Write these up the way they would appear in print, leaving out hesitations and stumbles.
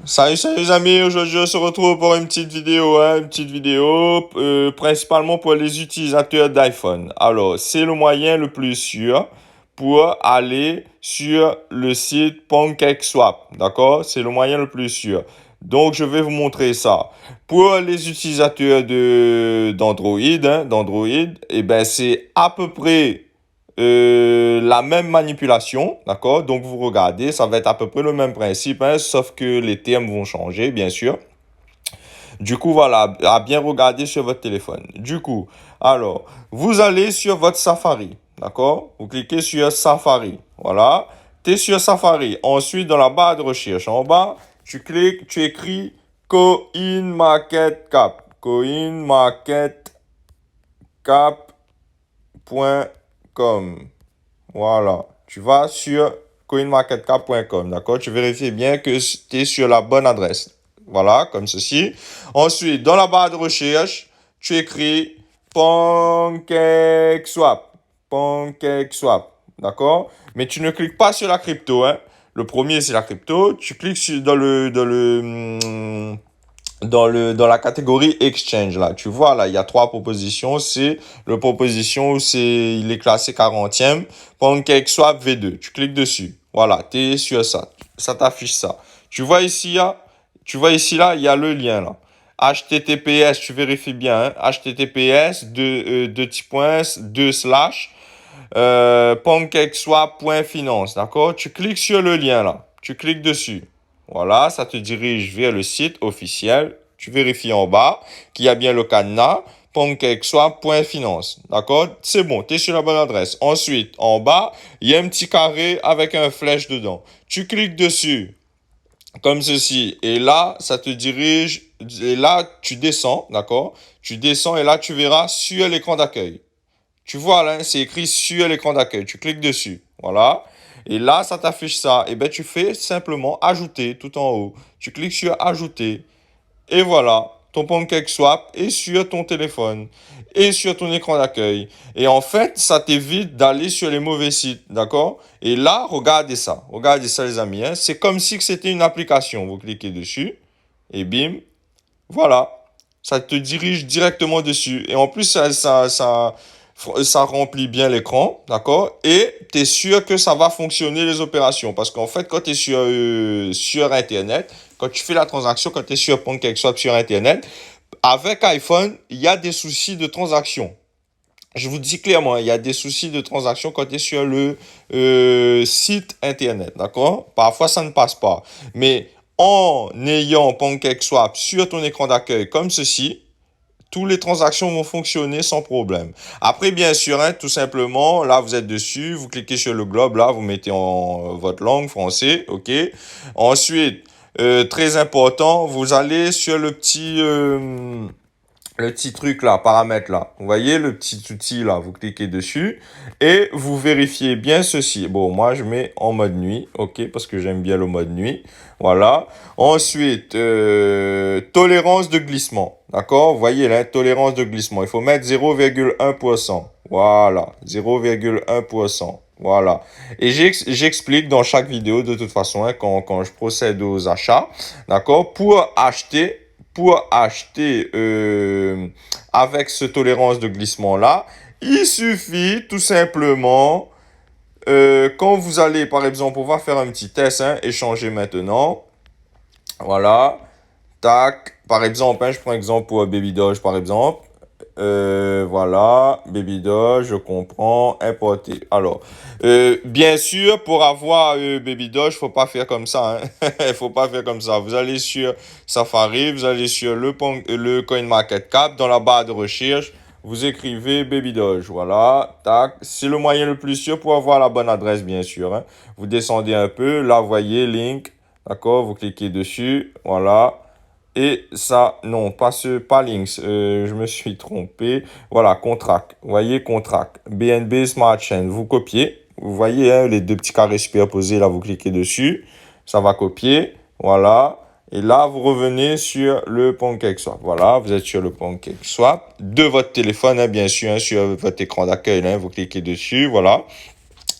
Salut les amis, aujourd'hui on se retrouve pour une petite vidéo, principalement pour les utilisateurs d'iPhone. Alors, c'est le moyen le plus sûr pour aller sur le site PancakeSwap, d'accord? C'est le moyen le plus sûr. Donc, je vais vous montrer ça. Pour les utilisateurs d'Android, eh ben, c'est à peu près la même manipulation, d'accord? Donc vous regardez, ça va être à peu près le même principe, hein, sauf que les termes vont changer, bien sûr. Du coup, voilà, à bien regarder sur votre téléphone. Du coup, alors, vous allez sur votre Safari, d'accord? Vous cliquez sur Safari, voilà. Tu es sur Safari. Ensuite, dans la barre de recherche, en bas, tu cliques, tu écris CoinMarketCap. CoinMarketCap.com. Voilà. Tu vas sur coinmarketcap.com, d'accord? Tu vérifies bien que tu es sur la bonne adresse. Voilà, comme ceci. Ensuite, dans la barre de recherche, tu écris PancakeSwap. PancakeSwap, d'accord? Mais tu ne cliques pas sur la crypto, hein. Le premier, c'est la crypto. Tu cliques dans la catégorie exchange, là. Tu vois, là, il y a trois propositions. C'est le proposition où il est classé 40e. PancakeSwap V2. Tu cliques dessus. Voilà, tu es sur ça. Ça t'affiche ça. Tu vois ici, là, il y a le lien, là. HTTPS, tu vérifies bien, hein. HTTPS, deux petits points, deux slash, pancakeswap.finance, d'accord? Tu cliques sur le lien, là. Tu cliques dessus. Voilà, ça te dirige vers le site officiel. Tu vérifies en bas qu'il y a bien le cadenas pancakeswap.finance. D'accord? C'est bon, tu es sur la bonne adresse. Ensuite, en bas, il y a un petit carré avec un flèche dedans. Tu cliques dessus comme ceci. Et là, ça te dirige. Et là, tu descends, d'accord? Tu descends et là, tu verras sur l'écran d'accueil. Tu vois là, c'est écrit sur l'écran d'accueil. Tu cliques dessus. Voilà. Et là, ça t'affiche ça. Et bien, tu fais simplement ajouter tout en haut. Tu cliques sur ajouter. Et voilà. Ton PancakeSwap est sur ton téléphone et sur ton écran d'accueil. Et en fait, ça t'évite d'aller sur les mauvais sites. D'accord? Et là, regardez ça. Regardez ça, les amis, hein. C'est comme si c'était une application. Vous cliquez dessus. Et bim. Voilà. Ça te dirige directement dessus. Et en plus, ça remplit bien l'écran, d'accord? Et tu es sûr que ça va fonctionner les opérations. Parce qu'en fait, quand tu es sur Internet, quand tu fais la transaction, quand tu es sur PancakeSwap sur Internet, avec iPhone, il y a des soucis de transaction. Je vous dis clairement, il y a des soucis de transaction quand tu es sur le site Internet, d'accord? Parfois, ça ne passe pas. Mais en ayant PancakeSwap sur ton écran d'accueil comme ceci, toutes les transactions vont fonctionner sans problème. Après, bien sûr, hein, tout simplement, là, vous êtes dessus, vous cliquez sur le globe, là, vous mettez en votre langue, français, ok. Ensuite, très important, vous allez sur le petit truc là, paramètre là. Vous voyez le petit outil là, vous cliquez dessus et vous vérifiez bien ceci. Bon, moi je mets en mode nuit, ok, parce que j'aime bien le mode nuit. Voilà. Ensuite, tolérance de glissement. D'accord? Vous voyez là, tolérance de glissement. Il faut mettre 0,1%. Voilà, 0,1%. Voilà. Et j'explique dans chaque vidéo de toute façon, hein, quand je procède aux achats. D'accord? Pour acheter avec ce tolérance de glissement là, il suffit tout simplement, quand vous allez, par exemple, on va faire un petit test, hein, échanger maintenant. Voilà. Tac. Par exemple, hein, je prends exemple pour Baby Doge, par exemple. Voilà, Baby Doge, je comprends, importer. Alors, bien sûr, pour avoir Baby Doge, faut pas faire comme ça, hein. Faut pas faire comme ça. Vous allez sur Safari, vous allez sur le CoinMarketCap, dans la barre de recherche, vous écrivez Baby Doge. Voilà, tac. C'est le moyen le plus sûr pour avoir la bonne adresse, bien sûr, hein. Vous descendez un peu, là, vous voyez, link, d'accord, vous cliquez dessus, voilà. Et ça, non, pas Links, je me suis trompé. Voilà, Contract. Vous voyez, Contract. BNB Smart Chain. Vous copiez. Vous voyez, hein, les deux petits carrés superposés, là, vous cliquez dessus. Ça va copier. Voilà. Et là, vous revenez sur le PancakeSwap. Voilà, vous êtes sur le PancakeSwap de votre téléphone, hein, bien sûr, hein, sur votre écran d'accueil. Hein, vous cliquez dessus. Voilà.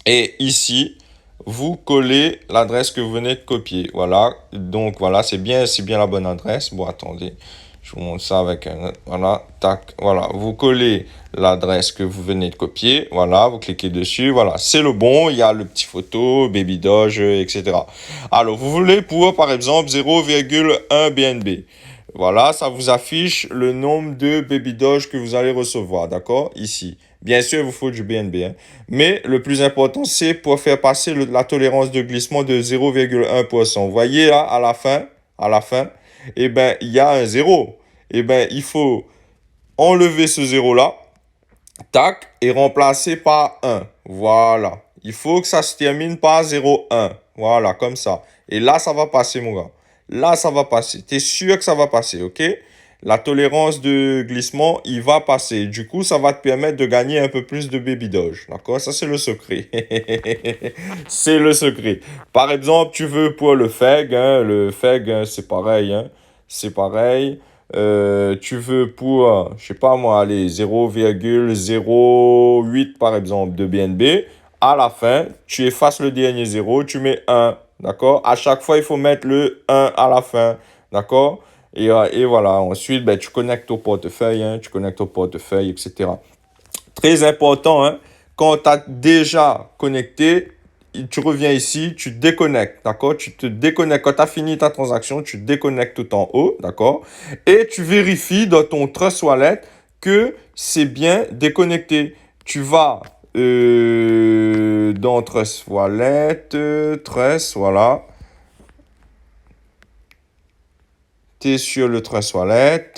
Et ici, vous collez l'adresse que vous venez de copier. Voilà, donc voilà, c'est bien la bonne adresse. Bon, attendez, je vous montre ça avec un autre. Voilà, tac, voilà, vous collez l'adresse que vous venez de copier. Voilà, vous cliquez dessus. Voilà, c'est le bon. Il y a le petit photo, Baby Doge, etc. Alors, vous voulez pour, par exemple, 0,1 BNB. Voilà, ça vous affiche le nombre de Baby Doge que vous allez recevoir, d'accord? Ici. Bien sûr, il vous faut du BNB, hein. Mais le plus important, c'est pour faire passer la tolérance de glissement de 0,1%. Vous voyez là, à la fin, eh ben, il y a un zéro. Eh ben, il faut enlever ce zéro-là, tac, et remplacer par 1. Voilà. Il faut que ça se termine par 0,1. Voilà, comme ça. Et là, ça va passer, mon gars. Là, ça va passer. Tu es sûr que ça va passer, ok? La tolérance de glissement, il va passer. Du coup, ça va te permettre de gagner un peu plus de baby doge. D'accord? Ça, c'est le secret. C'est le secret. Par exemple, tu veux pour le FEG, hein, c'est pareil, hein. C'est pareil. Tu veux pour, je sais pas moi, allez, 0,08 par exemple de BNB. À la fin, tu effaces le dernier zéro, tu mets 1. D'accord? À chaque fois, il faut mettre le 1 à la fin. D'accord? Et voilà. Ensuite, ben, tu connectes au portefeuille, hein, tu connectes au portefeuille, etc. Très important, hein, quand tu as déjà connecté, tu reviens ici, tu déconnectes, d'accord? Tu te déconnectes. Quand tu as fini ta transaction, tu déconnectes tout en haut, d'accord? Et tu vérifies dans ton Trust Wallet que c'est bien déconnecté. Tu vas dans Trust Wallet, Trust, voilà. Tu es sur le Trust Wallet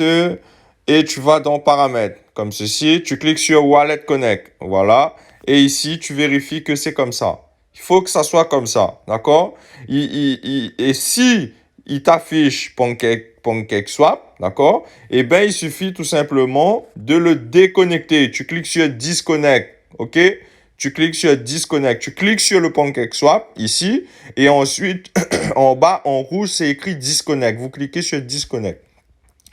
et tu vas dans Paramètres, comme ceci. Tu cliques sur Wallet Connect, voilà. Et ici, tu vérifies que c'est comme ça. Il faut que ça soit comme ça, d'accord? Et si il t'affiche PancakeSwap, d'accord? Eh bien, il suffit tout simplement de le déconnecter. Tu cliques sur Disconnect, ok? Tu cliques sur Disconnect. Tu cliques sur le PancakeSwap, ici. Et ensuite, en bas, en rouge, c'est écrit Disconnect. Vous cliquez sur Disconnect.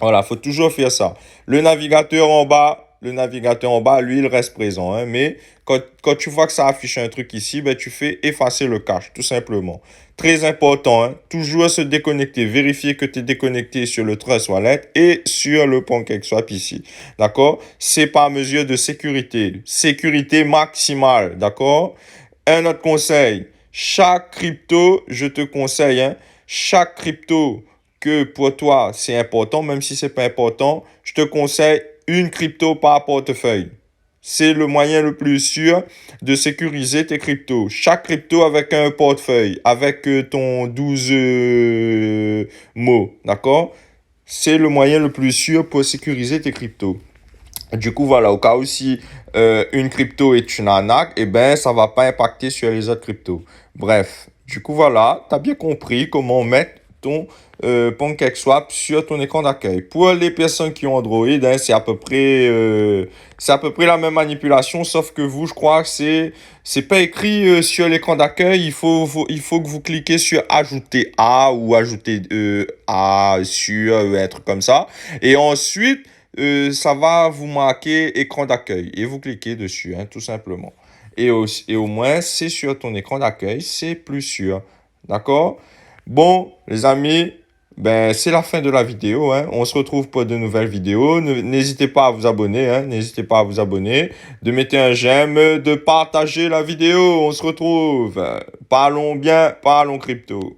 Voilà, il faut toujours faire ça. Le navigateur en bas, lui, il reste présent, hein. Mais quand tu vois que ça affiche un truc ici, ben, tu fais effacer le cache, tout simplement. Très important, hein. Toujours se déconnecter. Vérifier que tu es déconnecté sur le Trust Wallet et sur le PancakeSwap ici. D'accord? C'est par mesure de sécurité. Sécurité maximale. D'accord? Un autre conseil. Chaque crypto, je te conseille, hein, chaque crypto que pour toi, c'est important, même si c'est pas important, je te conseille une crypto par portefeuille. C'est le moyen le plus sûr de sécuriser tes cryptos. Chaque crypto avec un portefeuille, avec ton 12 mots, d'accord? C'est le moyen le plus sûr pour sécuriser tes cryptos. Du coup, voilà, au cas où si une crypto est une arnaque, eh ben, ça va pas impacter sur les autres cryptos. Bref, du coup, voilà, tu as bien compris comment mettre ton PancakeSwap sur ton écran d'accueil. Pour les personnes qui ont Android, hein, c'est à peu près la même manipulation, sauf que vous, je crois que c'est pas écrit sur l'écran d'accueil. Il faut que vous cliquez sur ajouter A ou ajouter A sur un truc comme ça. Et ensuite, ça va vous marquer écran d'accueil et vous cliquez dessus, hein, tout simplement. Et au moins, c'est sur ton écran d'accueil, c'est plus sûr. D'accord? Bon, les amis, ben, c'est la fin de la vidéo, hein. On se retrouve pour de nouvelles vidéos. N'hésitez pas à vous abonner, hein. N'hésitez pas à vous abonner, de mettre un j'aime, de partager la vidéo. On se retrouve. Parlons bien, parlons crypto.